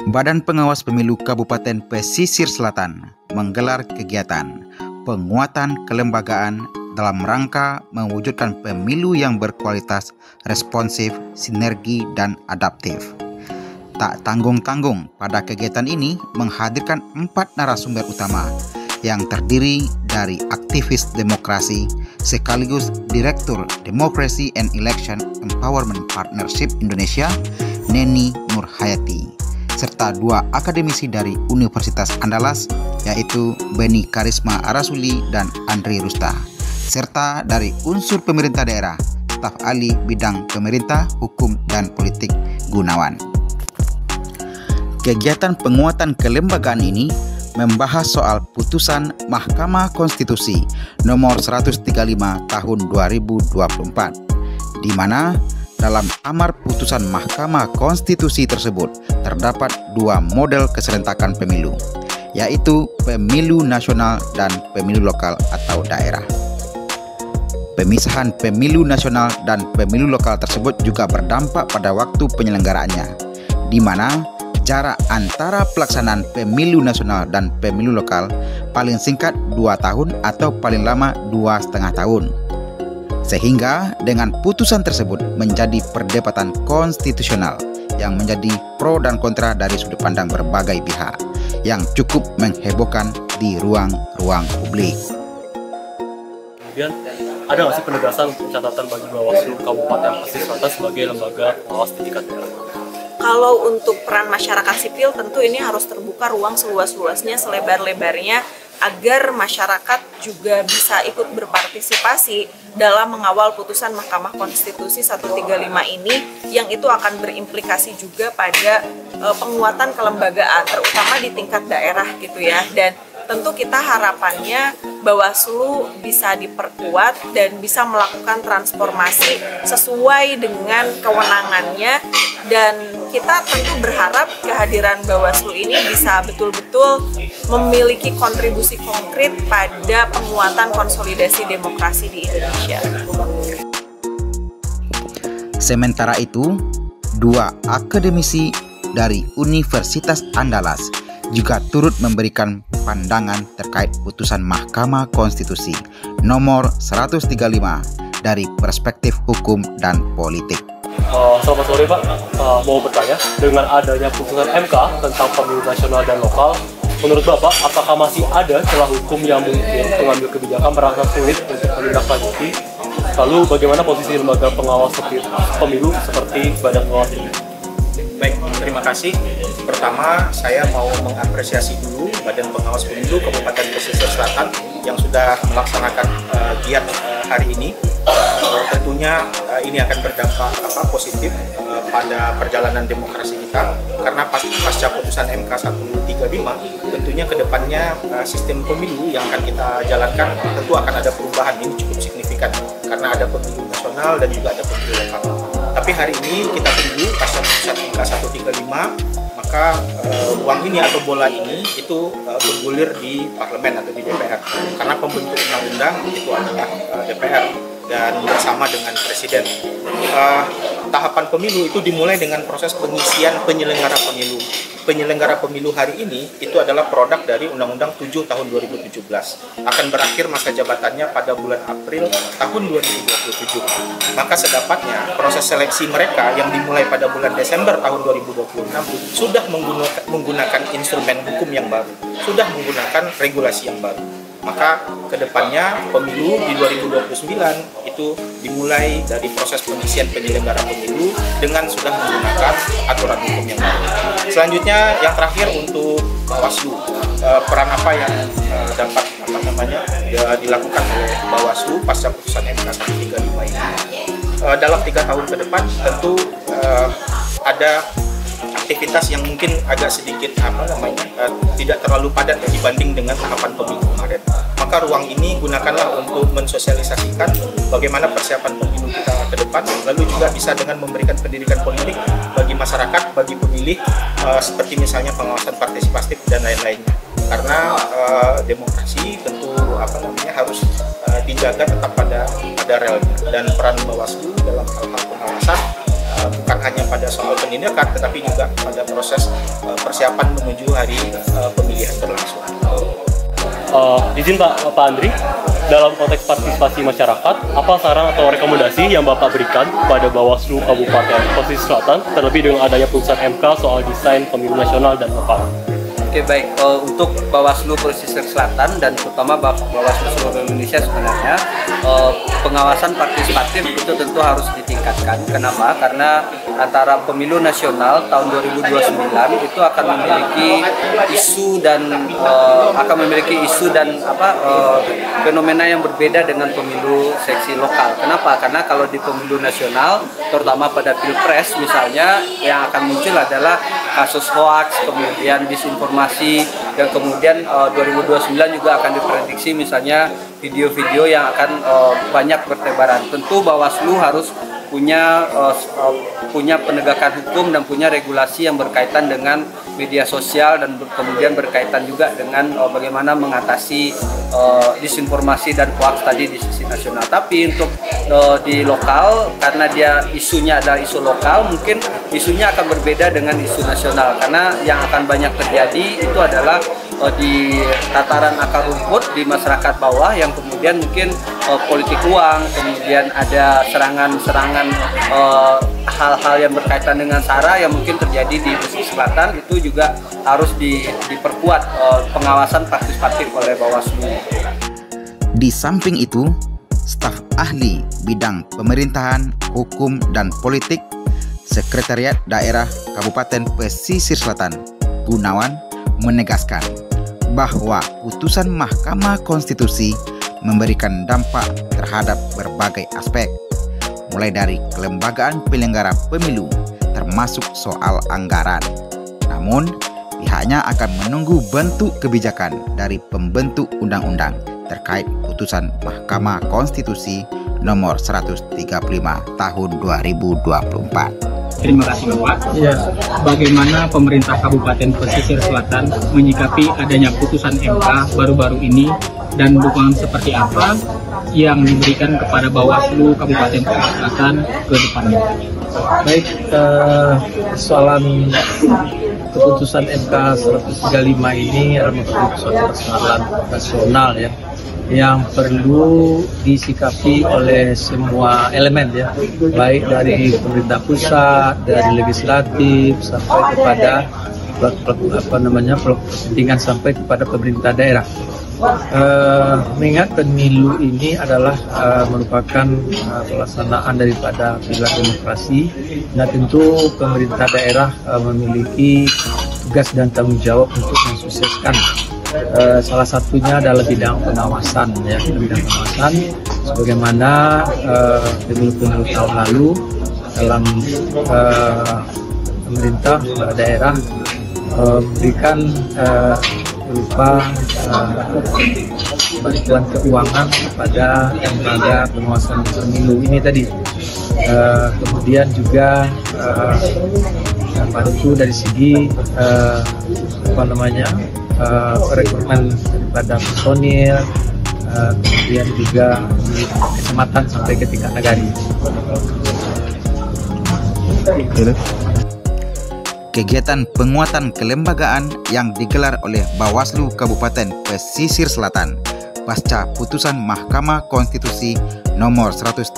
Badan Pengawas Pemilu Kabupaten Pesisir Selatan menggelar kegiatan penguatan kelembagaan dalam rangka mewujudkan pemilu yang berkualitas, responsif, sinergi, dan adaptif. Tak tanggung-tanggung, pada kegiatan ini menghadirkan 4 narasumber utama yang terdiri dari aktivis demokrasi sekaligus Direktur Democracy and Election Empowerment Partnership Indonesia, Neni Nurhayati, serta 2 akademisi dari Universitas Andalas, yaitu Beni Karisma Arasuli dan Andri Rusta, serta dari unsur pemerintah daerah, staf ahli bidang pemerintah, hukum, dan politik Gunawan. Kegiatan penguatan kelembagaan ini membahas soal putusan Mahkamah Konstitusi nomor 135 tahun 2024, di mana dalam amar putusan Mahkamah Konstitusi tersebut terdapat 2 model keserentakan pemilu, yaitu pemilu nasional dan pemilu lokal atau daerah. Pemisahan pemilu nasional dan pemilu lokal tersebut juga berdampak pada waktu penyelenggaraannya, di mana jarak antara pelaksanaan pemilu nasional dan pemilu lokal paling singkat 2 tahun atau paling lama 2,5 tahun. Sehingga dengan putusan tersebut menjadi perdebatan konstitusional yang menjadi pro dan kontra dari sudut pandang berbagai pihak yang cukup menghebohkan di ruang-ruang publik. Kemudian ada nggak sih penegasan untuk catatan bagi Bawaslu Kabupaten Pesisir Selatan sebagai lembaga pengawas di tingkat daerah? Kalau untuk peran masyarakat sipil, tentu ini harus terbuka ruang seluas-luasnya, selebar-lebarnya, agar masyarakat juga bisa ikut berpartisipasi dalam mengawal putusan Mahkamah Konstitusi 135 ini, yang itu akan berimplikasi juga pada penguatan kelembagaan, terutama di tingkat daerah gitu ya. Dan tentu kita harapannya Bawaslu bisa diperkuat dan bisa melakukan transformasi sesuai dengan kewenangannya, dan kita tentu berharap kehadiran Bawaslu ini bisa betul-betul memiliki kontribusi konkret pada penguatan konsolidasi demokrasi di Indonesia. Sementara itu, 2 akademisi dari Universitas Andalas juga turut memberikan pandangan terkait putusan Mahkamah Konstitusi nomor 135 dari perspektif hukum dan politik. Selamat sore Pak, mau bertanya, dengan adanya putusan MK tentang pemilu nasional dan lokal, menurut Bapak apakah masih ada celah hukum yang mungkin pengambil kebijakan merasa sulit untuk menindaklanjuti? Lalu bagaimana posisi lembaga pengawas pemilu seperti Badan Pengawas ini? Baik, terima kasih. Pertama, saya mau mengapresiasi dulu Badan Pengawas Pemilu Kabupaten Pesisir Selatan yang sudah melaksanakan giat hari ini. Tentunya ini akan berdampak positif pada perjalanan demokrasi kita, karena pasca putusan MK 135 tentunya kedepannya sistem pemilu yang akan kita jalankan tentu akan ada perubahan. Ini cukup signifikan karena ada pemilu nasional dan juga ada pemilu lokal. Tapi hari ini kita tunggu pasca putusan MK 135, maka ruang ini atau bola ini itu bergulir di parlemen atau di DPR, karena pembentuk undang-undang itu adalah DPR dan bersama dengan Presiden. Tahapan pemilu itu dimulai dengan proses pengisian penyelenggara pemilu. Penyelenggara pemilu hari ini itu adalah produk dari Undang-Undang 7 tahun 2017. Akan berakhir masa jabatannya pada bulan April tahun 2027. Maka sedapatnya proses seleksi mereka yang dimulai pada bulan Desember tahun 2026 sudah menggunakan instrumen hukum yang baru, sudah menggunakan regulasi yang baru. Maka kedepannya pemilu di 2029 itu dimulai dari proses pengisian penyelenggara pemilu dengan sudah menggunakan aturan hukum yang baru. Selanjutnya yang terakhir untuk Bawaslu, peran apa yang dapat dilakukan oleh Bawaslu pasca putusan MK 135 ini? Dalam 3 tahun ke depan tentu ada aktivitas yang mungkin agak sedikit tidak terlalu padat dibanding dengan tahapan pemilu kemarin. Maka ruang ini gunakanlah untuk mensosialisasikan bagaimana persiapan pemilu kita ke depan, lalu juga bisa dengan memberikan pendidikan politik bagi masyarakat, bagi pemilih, seperti misalnya pengawasan partisipatif dan lain-lainnya. Karena demokrasi tentu harus dijaga tetap pada relnya, dan peran Bawaslu dalam hal-hal pengawasan bukan hanya pada ada soal penindakan, tetapi juga pada proses persiapan menuju hari pemilihan berlangsung. Izin Pak Andri, dalam konteks partisipasi masyarakat, apa saran atau rekomendasi yang Bapak berikan kepada Bawaslu Kabupaten Pesisir Selatan, terlebih dengan adanya putusan MK soal desain pemilu nasional dan lokal? Oke, baik. Untuk Bawaslu Pesisir Selatan dan terutama Bawaslu seluruh Indonesia sebenarnya pengawasan partisipatif itu tentu harus ditingkatkan. Kenapa? Karena antara pemilu nasional tahun 2029 itu akan memiliki isu dan fenomena yang berbeda dengan pemilu seksi lokal. Kenapa? Karena kalau di pemilu nasional, terutama pada Pilpres misalnya, yang akan muncul adalah kasus hoaks, kemudian disinformasi, dan kemudian 2029 juga akan diprediksi misalnya video-video yang akan banyak bertebaran. Tentu Bawaslu harus punya penegakan hukum dan punya regulasi yang berkaitan dengan media sosial dan kemudian berkaitan juga dengan bagaimana mengatasi disinformasi dan hoaks tadi di sisi nasional. Tapi untuk di lokal, karena dia isunya adalah isu lokal, mungkin isunya akan berbeda dengan isu nasional, karena yang akan banyak terjadi itu adalah di tataran akar rumput di masyarakat bawah yang kemudian mungkin politik uang, kemudian ada serangan-serangan hal-hal yang berkaitan dengan SARA yang mungkin terjadi di Pesisir Selatan. Itu juga harus diperkuat pengawasan partisipatif oleh Bawaslu. Di samping itu, staf ahli bidang pemerintahan, hukum, dan politik Sekretariat Daerah Kabupaten Pesisir Selatan, Gunawan, menegaskan bahwa putusan Mahkamah Konstitusi memberikan dampak terhadap berbagai aspek, mulai dari kelembagaan penyelenggara pemilu termasuk soal anggaran. Namun, pihaknya akan menunggu bentuk kebijakan dari pembentuk undang-undang terkait putusan Mahkamah Konstitusi nomor 135 tahun 2024. Terima kasih Bapak. Ya, bagaimana pemerintah Kabupaten Pesisir Selatan menyikapi adanya putusan MK baru-baru ini dan dukungan seperti apa yang diberikan kepada Bawaslu Kabupaten Pesisir Selatan ke depannya? Baik, persoalan keputusan MK 135 ini adalah persoalan nasional ya, yang perlu disikapi oleh semua elemen ya, baik dari pemerintah pusat, dari legislatif sampai kepada kepentingan sampai kepada pemerintah daerah. Mengingat pemilu ini adalah merupakan pelaksanaan daripada pilar demokrasi, nah tentu pemerintah daerah memiliki tugas dan tanggung jawab untuk mensukseskan. Salah satunya adalah bidang pengawasan ya, bidang pengawasan sebagaimana pemilu-pemilu tahun lalu dalam pemerintah daerah memberikan berupa bantuan keuangan kepada lembaga pengawasan pemilu ini tadi. Kemudian juga bantu dari segi rekrutmen daripada personil, kemudian juga di kecamatan sampai ke tingkat nagari. Kegiatan penguatan kelembagaan yang digelar oleh Bawaslu Kabupaten Pesisir Selatan pasca putusan Mahkamah Konstitusi nomor 135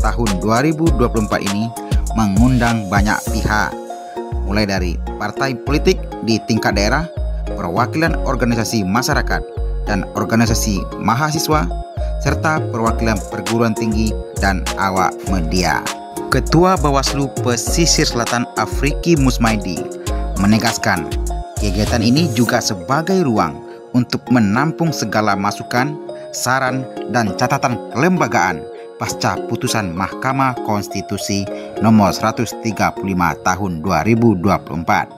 tahun 2024 ini mengundang banyak pihak, mulai dari partai politik di tingkat daerah, perwakilan organisasi masyarakat dan organisasi mahasiswa, serta perwakilan perguruan tinggi dan awak media. Ketua Bawaslu Pesisir Selatan Afriki Musmaidi menegaskan kegiatan ini juga sebagai ruang untuk menampung segala masukan, saran, dan catatan kelembagaan pasca putusan Mahkamah Konstitusi nomor 135 tahun 2024.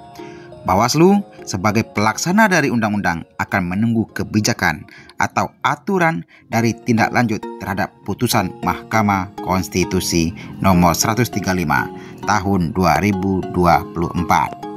Bawaslu sebagai pelaksana dari undang-undang akan menunggu kebijakan atau aturan dari tindak lanjut terhadap putusan Mahkamah Konstitusi nomor 135 tahun 2024.